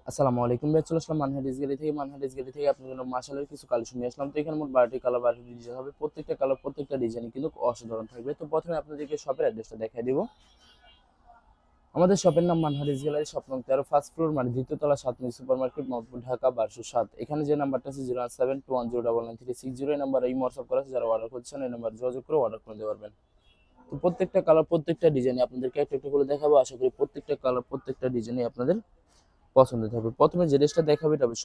আসসালামু আলাইকুম ভাই, চলে আসলাম মানহাটিস গ্যালারি থেকে আপনার জন্য মাশাআল্লাহ কিছু কালেকশন নিয়ে আসলাম। তো এখানে মোট 12টি কালার 12টি ডিজাইন হবে। প্রত্যেকটা কালার প্রত্যেকটা ডিজাইনই কিন্তু অসাধারণ থাকবে। তো প্রথমে আপনাদেরকে শপের অ্যাড্রেসটা দেখিয়ে দিব। আমাদের শপের নাম মানহাটিস গ্যালারি, শপ নং 13, ফার্স্ট ফ্লোর, মানে দ্বিতীয় তলা, সাতনি সুপার মার্কেট, মোহাম্মদপুর, ঢাকা 1207। এখানে যে নাম্বারটা আছে 01721099360, এই নাম্বারে হোয়াটসঅ্যাপ করা আছে। যারা অর্ডার করছেন এই নাম্বার যোগাযোগ করে অর্ডার করে দিতে পারবেন। তো প্রত্যেকটা কালার প্রত্যেকটা ডিজাইনই আপনাদেরকে একটা একটা করে দেখাবো। আশা করি প্রত্যেকটা কালার প্রত্যেকটা ডিজাইনই আপনাদের পছন্দ থাকবে। প্রথমে যে ড্রেসটা দেখাবে এটা হবে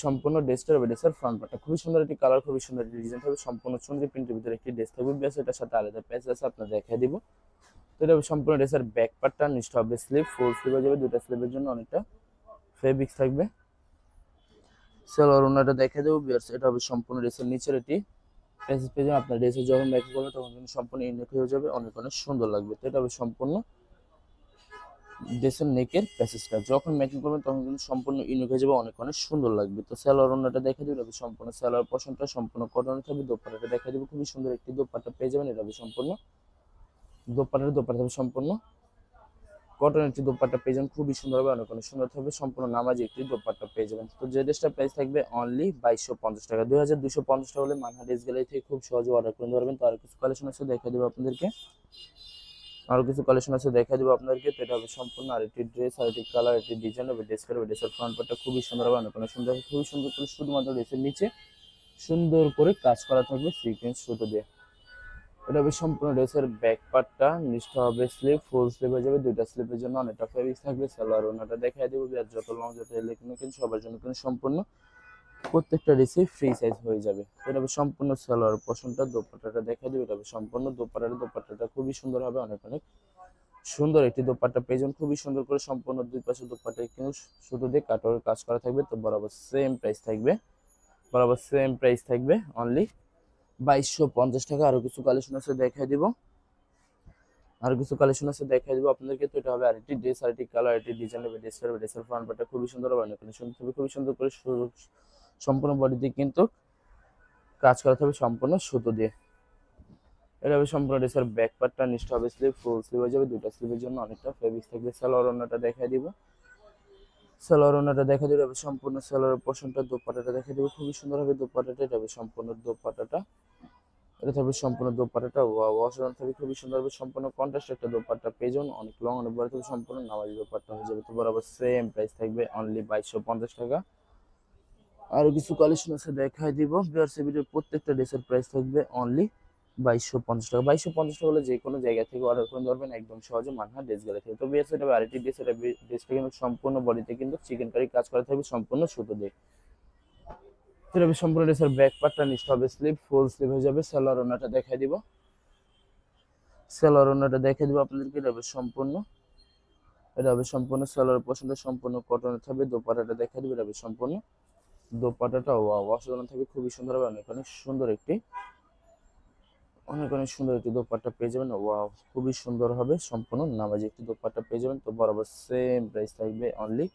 সম্পূর্ণ ড্রেসটা হবে ড্রেসের ফ্রন্ট পার্টটা খুবই সুন্দর একটি কালার, খুবই সুন্দর একটি ডিজাইন থাকবে, সম্পূর্ণ চুনরি প্রিন্টের ভিতরে একটি ড্রেস থাকবে। ব্যাস এটার সাথে আলাদা প্যাচ আছে, আপনার দেখাই দিব। তো এটা হবে সম্পূর্ণ ড্রেসের ব্যাক পার্টটা, নিচটা হবে স্লিভ, ফুল স্লিভ হয়ে যাবে, দুটো স্লিভের জন্য অনেকটা ফেব্রিক্স থাকবে। সালোয়ার ওনাটা দেখাই দেবো। ব্যাস এটা হবে সম্পূর্ণ ড্রেসের নিচের এটি প্যাচ পেয়ে আপনার ড্রেসে যখন মেকআপ করবে তখন কিন্তু সম্পূর্ণ ইউনিক হয়ে যাবে, অনেক অনেক সুন্দর লাগবে। তো এটা হবে সম্পূর্ণ ড্রেসের নেকের প্যাসেজটা, যখন মেকিং করবেন তখন কিন্তু সম্পূর্ণ ইউনিক হয়ে যাবে, অনেক অনেক সুন্দর লাগবে। তো সালোয়ার ওন্নাটা দেখে দিবে, এটা সম্পূর্ণ সালোয়ার পোর্শনটা সম্পূর্ণ কটন থাকবে। দোপাট্টাটা দেখা দিবে, খুবই সুন্দর একটি দোপাট্টা পেয়ে যাবেন। এটা হবে সম্পূর্ণ দোপাট্টা হবে সম্পূর্ণ কটন একটি দোপাট্টা পেয়ে যাবেন, খুবই সুন্দর হবে, অনেক অনেক সুন্দর থাকবে, সম্পূর্ণ নামাজি একটি দোপাট্টা পেয়ে যাবেন। তো যে ড্রেসটা প্রাইস থাকবে অনলি 2250 টাকা, 2250 টাকা হলে মানহা ড্রেস গ্যালারি থেকে খুব সহজে অর্ডার করে পারবেন। তো আর কিছু কালেকশন আছে দেখা দেবো আপনাদেরকে, আরো কিছু কালেকশন আছে দেখা দিব আপনাদেরকে। তো এটা হবে সম্পূর্ণ আরেকটি ড্রেস, আরেকটি কালার, একটি ডিজাইন হবে। ড্রেসের ফ্রন্ট পার্টটা খুবই সুন্দর হবে, অনেক অনেক সুন্দর, খুবই সুন্দর করে শুধুমাত্র ড্রেসের নিচে সুন্দর করে কাজ করা থাকবে সিকোয়েন্স সুতো দিয়ে। এটা হবে সম্পূর্ণ ড্রেসের ব্যাক পার্টটা, নিচটা হবে স্লিভ, ফুল স্লিভ হয়ে যাবে, দুইটা স্লিভের জন্য অনেকটা ফেব্রিক্স থাকবে। সালোয়ার ওনাটা দেখাই দেবো। আর যত লং যত এলে কিন্তু সবার জন্য কিন্তু সম্পূর্ণ প্রত্যেকটা ড্রেসই ফ্রি সাইজ হয়ে যাবে। এটা হবে সম্পূর্ণ সালোয়ার পোর্শনটা, দোপাট্টাটা দেখাই দেবো। এটা হবে সম্পূর্ণ দোপাট্টাটা খুবই সুন্দর হবে, অনেক অনেক সুন্দর একটি দোপাট্টা পেয়েছেন, খুবই সুন্দর করে সম্পূর্ণ দুই পাশে দোপাট্টায় কিন্তু সুতো দিয়ে কাটওয়ার্কের কাজ করা থাকবে। তো বরাবর সেম প্রাইস থাকবে অনলি 2250 টাকা। আরো কিছু কালেকশন আছে দেখাই দিব আপনাদেরকে। তো এটা হবে আরেকটি ড্রেস, আরেকটি কালার, আরেকটি ডিজাইন হবে। ড্রেসের ফ্রন্ট পার্টটা খুবই সুন্দর হবে, অনেক সুন্দর হবে, খুবই সুন্দর করে সম্পূর্ণ বডিতে কিন্তু কাজ করা থাকবে সম্পূর্ণ সুতো দিয়ে। এটা হবে সম্পূর্ণ ড্রেসের ব্যাক পার্টটা, নিচটা হবে স্লিভ, ফুল স্লিভ হয়ে যাবে, দুইটা স্লিভের জন্য অনেকটা ফেব্রিক্স থাকবে। সালোয়ার ওন্নাটা দেখাই দিব। এটা হবে সম্পূর্ণ সালোয়ার পোর্শনটা, দোপাট্টাটা দেখাই দিব, খুবই সুন্দর হবে দোপাট্টাটা। এটা হবে সম্পূর্ণ দোপাট্টাটা, এটা থাকবে সম্পূর্ণ দোপাট্টাটা, ওয়াও অসাধারণ থাকবে, খুবই সুন্দর হবে, সম্পূর্ণ কন্ট্রাস্ট একটা দোপাট্টা পেয়ে যাবেন, অনেক লং অনেক বড় থাকবে, সম্পূর্ণ নামাজি দোপাট্টা হয়ে যাবে। তো বরাবর সেম প্রাইস থাকবে অনলি 2250 টাকা। আরো কিছু কালেকশন আছে দেখাই দিব। বিআরসি ভিডিওর প্রত্যেকটা ড্রেসের প্রাইস থাকবে অনলি 2250 টাকা। 2250 টাকা হলে যে কোনো জায়গা থেকে অর্ডার করে পারবেন একদম সহজে মানহা ড্রেস গ্যালারি থেকে। তো বিআরসি এটা আরেকটি ড্রেস, এটা ড্রেসটা কিন্তু সম্পূর্ণ বডিতে কিন্তু চিকেন কারি কাজ করা থাকবে সম্পূর্ণ সুতো দিয়ে। এটা হবে সম্পূর্ণ ড্রেসের ব্যাক পার্টটা, নিচটা হবে স্লিভ, ফুল স্লিভ হয়ে যাবে। সালোয়ার ওন্নাটা দেখাই দিব আপনাদেরকে। এটা হবে সম্পূর্ণ সালোয়ার পোর্শনটা সম্পূর্ণ কটনের থাকবে। দোপাট্টাটা দেখাই দিব। এটা হবে সম্পূর্ণ দোপাট্টাটা, ওয়াও অসাধারণ থাকবে, খুবই সুন্দর হবে, অনেক অনেক সুন্দর একটি দোপাট্টা পেয়ে যাবেন। ওয়াও খুবই সুন্দর হবে, সম্পূর্ণ নামাজি একটি দোপাট্টা পেয়ে যাবেন। তো বরাবর সেম প্রাইস থাকবে অনলি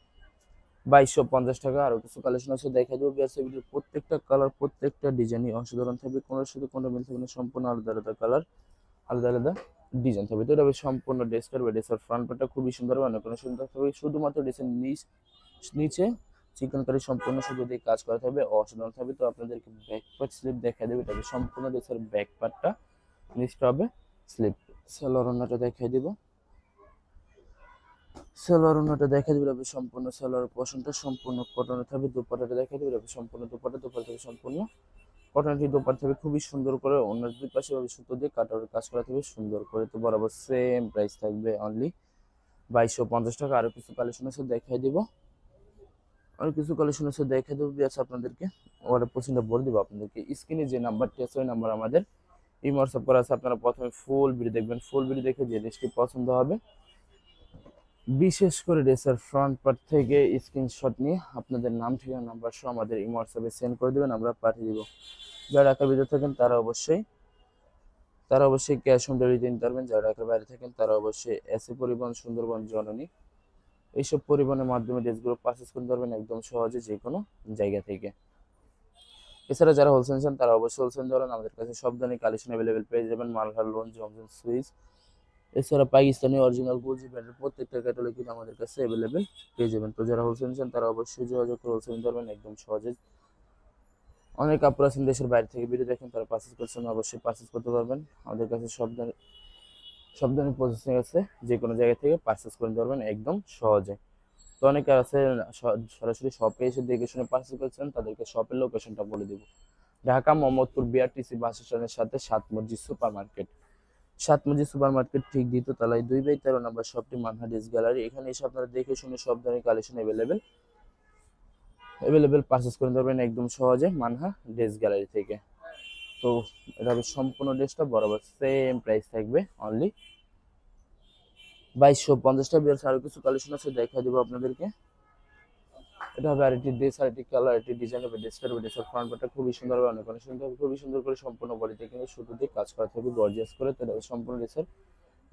2250 টাকা। আরো কিছু কালেকশন আছে দেখাই দেবো। বিয়ার্স ভিডিওর প্রত্যেকটা কালার প্রত্যেকটা ডিজাইনই অসাধারণ থাকবে, কোনোর সাথে কোনো মিল থাকবে না, সম্পূর্ণ আলাদা আলাদা কালার, আলাদা আলাদা ডিজাইন থাকবে। তো এটা হবে সম্পূর্ণ ড্রেসের ফ্রন্ট পার্টটা খুবই সুন্দর হবে, অনেক অনেক সুন্দর থাকবে, শুধুমাত্র ড্রেসের নিচে চিকেন কারি সম্পূর্ণ সুতো দিয়ে কাজ করা থাকবে, অসাধারণ থাকবে। তো আপনাদেরকে ব্যাক পার্ট স্লিপ দেখা দেবে। এটা হবে সম্পূর্ণ ড্রেসের ব্যাক পার্টটা, নিচটা হবে স্লিপ। সালোয়ার ওন্নাটা দেখাই দিব। সালোয়ার ওন্নাটা দেখা দিবে, হবে সম্পূর্ণ সালোয়ার পোর্শনটা সম্পূর্ণ কটনের থাকবে। দোপাট্টাটা দেখা দিবে, হবে সম্পূর্ণ দোপাট্টা থাকবে সম্পূর্ণ কটনের দোপাট্টা থাকবে, খুবই সুন্দর করে অন্যান্য দুই পাশে ভাবে সুতো দিয়ে কাটার কাজ করা থাকবে সুন্দর করে। তো বরাবর সেম প্রাইস থাকবে অনলি 2250 টাকা। আরো কিছু কালেকশন আছে দেখাই দেবো বিয়াস আপনাদেরকে, অর্ডার পছন্দ বলে দিব আপনাদেরকে। স্ক্রিনে যে নাম্বারটি আছে ওই নাম্বার আমাদের হোয়াটসঅ্যাপ করা আছে। আপনারা প্রথমে ফুল ভিডিও দেখবেন, ফুল ভিডিও দেখে যে ড্রেসটি পছন্দ হবে, বিশেষ করে ড্রেসের ফ্রন্ট পার্ট থেকে স্ক্রিনশট নিয়ে আপনাদের নাম, ঠিকানা, নাম্বার সহ আমাদের হোয়াটসঅ্যাপে সেন্ড করে দেবেন, আমরা পাঠিয়ে দিব। যারা ঢাকার ভিতরে থাকেন তারা অবশ্যই ক্যাশ অন ডেলিভারি নিতে পারবেন। যারা ঢাকার বাইরে থাকেন তারা অবশ্যই এসএ পরিবহন, সুন্দরবন, জননী এইসব পরিবহনের মাধ্যমে ড্রেসগুলো পারচেস করতে পারবেন একদম সহজে যে কোনো জায়গা থেকে। এছাড়া যারা হোলসেল চান তারা অবশ্যই হোলসেল ধরেন, আমাদের কাছে সব ধরনের কালেকশন অ্যাভেলেবেল পেয়ে যাবেন। মালহার লোন, জমজম সুইচ এছাড়া পাকিস্তানি অরিজিনাল গুজি ব্র্যান্ডের প্রত্যেকটা ক্যাটালগ কিন্তু আমাদের কাছে অ্যাভেলেবেল পেয়ে যাবেন। তো যারা হোলসেল নিচ্ছেন তারা অবশ্যই যোগাযোগ করে হোলসেল নিতে পারবেন একদম সহজে। অনেক আপুরা আছেন দেশের বাইরে থেকে ভিডিও দেখেন, তারা পারচেজ করছেন, অবশ্যই পারচেজ করতে পারবেন। আমাদের কাছে সব ধরনের প্রসেসিং আছে, যে কোনো জায়গা থেকে পারচেজ করে নিতে পারবেন একদম সহজে। তো অনেকে আছে সরাসরি শপে এসে দেখে শুনে পারচেজ করছেন, তাদেরকে শপের লোকেশনটা বলে দেব। ঢাকা মোহাম্মদপুর বিআরটিসি বাস স্ট্যান্ডের সাথে সাত মসজিদ সুপার মার্কেট। সাত মসজিদ সুপার মার্কেট ঠিক দ্বিতীয় তলায় 2/13 নম্বর শপটি মানহা ড্রেস গ্যালারি। এখানে এসে আপনারা দেখে শুনে সব ধরনের কালেকশন অ্যাভেলেবেল পারচেজ করে নিতে পারবেন একদম সহজে মানহা ড্রেস গ্যালারি থেকে। তো এটা হবে সম্পূর্ণ ড্রেসটা বরাবর সেম প্রাইস থাকবে অনলি 2250 টাকা। আরো কিছু কালেকশন আছে দেখা দেবো আপনাদেরকে। এটা হবে আরেকটি ড্রেস, আরেকটি কালার, আরেকটি ডিজাইন হবে। ড্রেসের ফ্রন্ট পার্টটা খুবই সুন্দর হবে, অনেক সুন্দর হবে, খুবই সুন্দর করে সম্পূর্ণ বডিতে কিন্তু সুতো দিয়ে কাজ করা থাকবে গর্জিয়াস করে। তো এটা সম্পূর্ণ ড্রেসের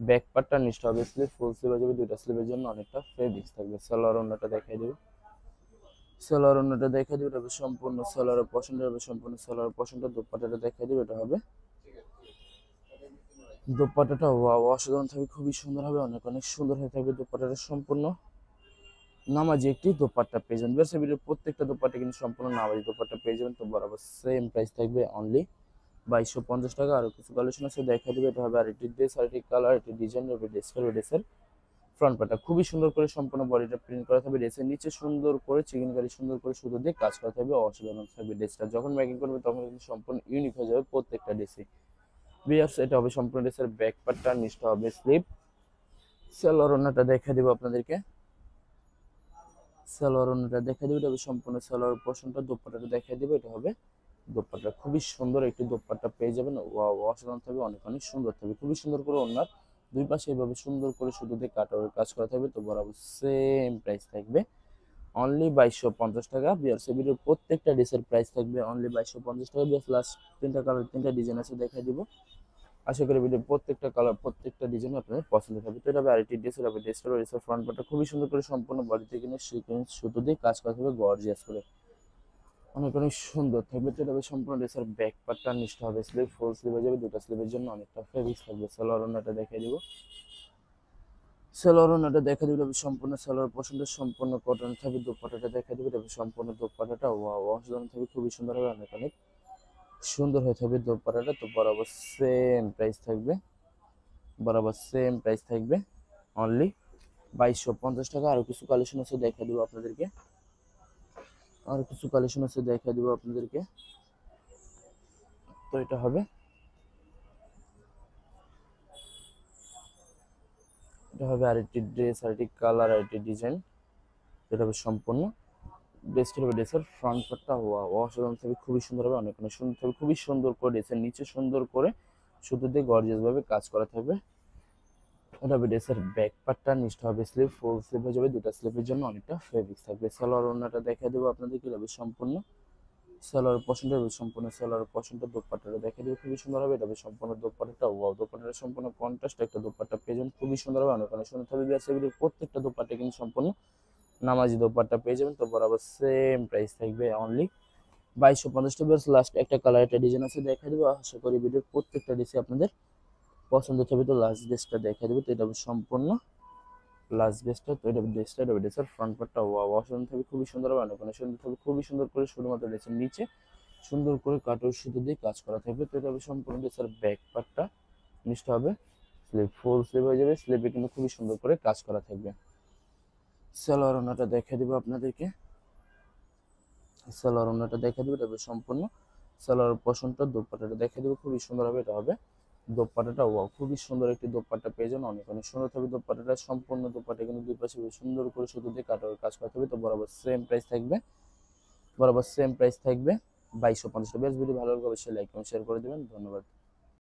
ব্যাক পার্টটা নিচটা হবে স্লিভ, ফুল স্লিভ হয়ে যাবে, দুইটা স্লিভের জন্য অনেকটা ফেব্রিক্স থাকবে। সালোয়ার ওড়নাটা দেখাই দেবো। সালোয়ার ওড়নাটা দেখাই দেবো, এটা হবে সম্পূর্ণ সালোয়ারের পছন্দ হবে, সম্পূর্ণ সালোয়ার পছন্দ। দোপাট্টাটা দেখাই দেবো, এটা হবে দোপাট্টাটা ওয়াও অসাধারণ থাকবে, খুবই সুন্দর হবে, অনেক সুন্দর হয়ে থাকবে। দোপাট্টাটা সম্পূর্ণ নামাজি একটি দোপাট্টা পেয়ে যাবেন। ভিডিওর প্রত্যেকটা দোপাট্টা কিন্তু সম্পূর্ণ নামাজি দোপাট্টা পেয়ে যাবেন। তো বরাবর সেম প্রাইস থাকবে অনলি 2250 টাকা। আরো কিছু কালেকশন আছে দেখা দেবে। এটা হবে আরেকটি ড্রেস, আরেকটি কালার, একটি ডিজাইন হবে। ড্রেসের ফ্রন্ট পার্টটা খুবই সুন্দর করে সম্পূর্ণ বডিটা প্রিন্ট করা থাকবে। ড্রেসের নিচে সুন্দর করে চিকেন কারি সুন্দর করে সুতো দিয়ে কাজ করা থাকবে, অসাধারণ থাকবে ড্রেসটা। যখন মেকিং করবে তখন কিন্তু সম্পূর্ণ ইউনিক হয়ে যাবে প্রত্যেকটা ড্রেসে। বিয়ার্স এটা হবে সম্পূর্ণ ড্রেসের ব্যাক পার্টটা, নিচটা হবে স্লিপ। সালোয়ার ওড়নাটা দেখা দেবো আপনাদেরকে। সালোয়ার ওড়নাটা দেখা দেবো, এটা হবে সম্পূর্ণ সালোয়ার পোর্শনটা। দোপাট্টাটা দেখা দেবো, এটা হবে দোপাট্টা। খুবই সুন্দর একটি দোপাট্টা পেয়ে যাবেন, ওয়াও অসাধারণ থাকবে, অনেক সুন্দর থাকবে। খুবই সুন্দর করে ওড়নার দুই পাশে এইভাবে সুন্দর করে সুতো দিয়ে কাটার কাজ করা থাকবে। তো বরাবর সেম প্রাইস থাকবে অনলি 2250 টাকা। বিয়ার্স ভিডিওর প্রত্যেকটা ড্রেসের প্রাইস থাকবে অনলি 2250 টাকা। বিয়ার্স লাস্ট তিনটা কালার, তিনটা ডিজাইন আছে দেখাই দিব। আশা করি ভিডিও প্রত্যেকটা কালার, প্রত্যেকটা ডিজাইন আপনাদের পছন্দ হবে। তো এটা হবে আরেকটি ড্রেসের হবে ড্রেসের ফ্রন্ট পার্টটা খুবই সুন্দর করে সম্পূর্ণ বডিতে কিনে সিকোয়েন্স সুতো দিয়ে কাজ করা থাকবে গর্জিয়াস করে, অনেক সুন্দর থাকবে। তো এটা হবে সম্পূর্ণ ড্রেসের ব্যাক পার্টটা, নিচটা হবে স্লিভ, ফুল স্লিভ হয়ে যাবে, দুটো স্লিভের জন্য অনেকটা ফেব্রিক্স থাকবে। সালোয়ার ওড়নাটা দেখাই দিব। সালোয়ার ওড়নাটা দেখা দিবে, এটা সম্পূর্ণ সালোয়ার পছন্দের সম্পূর্ণ কটন থাকবে। দোপাট্টাটা দেখা দিবে, এটা সম্পূর্ণ দোপাট্টাটা ওয়াও অসাধারণ থাকবে, খুবই সুন্দর হবে, অনেক সুন্দর হয়ে থাকবে দোপাট্টাটা। তো বরাবর সেম প্রাইস থাকবে, বরাবর সেম প্রাইস থাকবে অনলি 2250 টাকা। আরো কিছু কালেকশন আছে দেখা দিব আপনাদেরকে, আরো কিছু কালেকশন আছে দেখা দিব আপনাদেরকে। তো এটা হবে আরেকটি ড্রেস, আরেকটি কালার, আরেকটি ডিজাইন। এটা হবে সম্পূর্ণ ড্রেসটা হবে ড্রেসের ফ্রন্ট পার্টটা ওয়াও অসাধারণ থাকবে, খুবই সুন্দর হবে, অনেক সুন্দর থাকবে, খুবই সুন্দর করে ড্রেসের নিচে সুন্দর করে সুতো দিয়ে গর্জিয়াস ভাবে কাজ করা থাকবে। এটা হবে ড্রেসের ব্যাক পার্টটা, নিচটা হবে স্লিভ, ফুল স্লিভ হয়ে যাবে, দুটো স্লিভের জন্য অনেকটা ফেব্রিক্স থাকবে। সালোয়ার ওড়নাটা দেখা দেবো আপনাদেরকে, এটা হবে সম্পূর্ণ সালোয়ার পছন্দ হবে, সম্পূর্ণ সালোয়ার পছন্দ। দোপাট্টাটা দেখা দেবো, খুবই সুন্দর হবে, এটা হবে সম্পূর্ণ দোপাট্টাটা ওয়াও, দোপাট্টাটা সম্পূর্ণ কন্ট্রাস্ট একটা দোপাট্টা পেয়ে যাবেন, খুবই সুন্দর হবে, অনেক সুন্দর থাকবে। বিয়ার প্রত্যেকটা দোপাট্টা কিন্তু সম্পূর্ণ নামাজি দোপাট্টা পেয়ে যাবেন। তো বরাবর সেম প্রাইস থাকবে অনলি 2250 টাকা। লাস্ট একটা কালার, একটা ডিজাইন আছে দেখা দেবো। আশা করি ভিডিওর প্রত্যেকটা ডিসে আপনাদের পছন্দ হবে। তো লাস্ট ড্রেসটা দেখা দেবো। তো এটা সম্পূর্ণ লাস্ট ড্রেসটা। তো এটা ড্রেসটা, এটা ড্রেসের ফ্রন্ট পার্টটা ওয়াও অসাধারণ থাকবে, খুবই সুন্দর হবে, অনেক সুন্দর থাকবে, খুবই সুন্দর করে শুধুমাত্র ড্রেসের নিচে সুন্দর করে কাটর সুতো দিয়ে কাজ করা থাকবে। তো এটা হবে সম্পূর্ণ ড্রেসের ব্যাক পার্টটা, নিচটা হবে স্লিভ, ফুল স্লিভ হয়ে যাবে, স্লিভে কিন্তু খুবই সুন্দর করে কাজ করা থাকবে। সালোয়ার ওড়নাটা দেখা দিব আপনাদেরকে। সালোয়ার ওড়নাটা দেখা দেবো, এটা হবে সম্পূর্ণ সালোয়ার পশনটা। দোপাট্টাটা দেখা দেবো, খুবই সুন্দর হবে, এটা হবে দোপাট্টাটা ওয়াও খুবই সুন্দর একটি দোপাট্টা পেয়ে যান, অনেক সুন্দর থাকবে দোপাট্টাটা। সম্পূর্ণ দোপাট্টা কিন্তু দুই পাশে সুন্দর করে সুতো দিয়ে কাটার কাজ করতে হবে। তো বরাবর সেম প্রাইস থাকবে, বরাবর সেম প্রাইস থাকবে 2250 টাকা। বেশ ভিডিও ভালো লাগলে অবশ্যই লাইক এবং শেয়ার করে দেবেন, ধন্যবাদ।